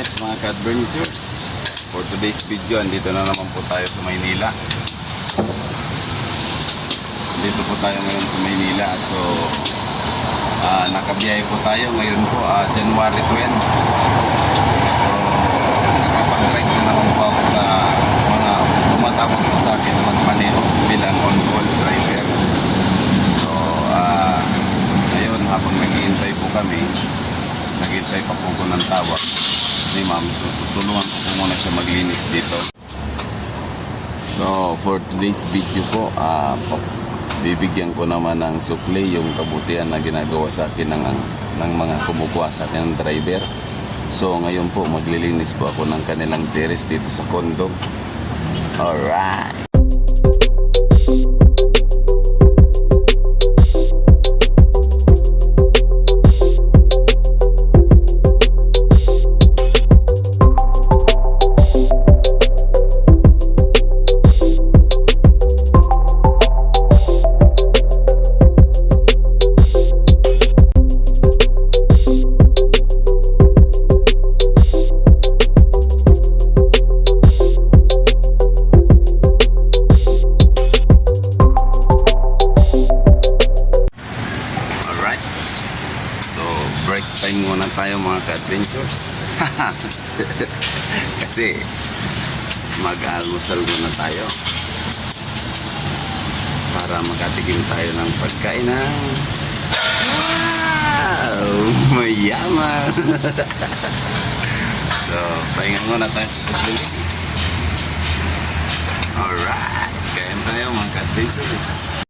Alright mga ka-adventures, for today's video, andito na naman po tayo sa Maynila. Dito po tayo ngayon sa Maynila. So nakabiyahe po tayo ngayon po, January 12. So nakapag-drive na naman po ako sa mga tumatawag po sa akin na magmaneho bilang on-call driver. So ayun, habang naghihintay po kami, naghihintay pa po ko ng tawag ni ma'am. So tutulungan ko po muna siya maglinis dito. So for today's video po, bibigyan ko naman ng sukli yung kabutihan na ginagawa sa akin ng mga kumukuha sa akin ng driver. So ngayon po maglilinis po ako ng kanilang terrace dito sa condo. Alright. Break time muna tayo mga ka-adventures. Kasi mag-almusal muna tayo para makatikim tayo ng pagkain ng wow, mayaman. So pahinga muna tayo sa paglinis. Alright, kain tayo mga ka-adventures.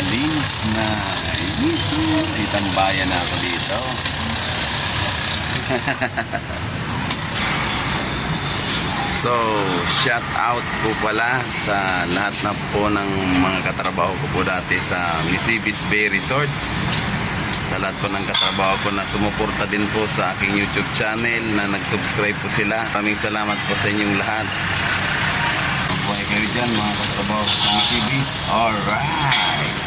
Linis na. Itang bayan na ako dito. So, shout out po pala sa lahat na po ng mga katrabaho ko po dati sa Misibis Bay Resorts. Sa lahat po ng katrabaho ko na sumuporta din po sa aking YouTube channel, na nag-subscribe po sila. Maraming salamat po sa inyong lahat. Mabuhay kayo dyan mga katrabaho sa Misibis. Alright.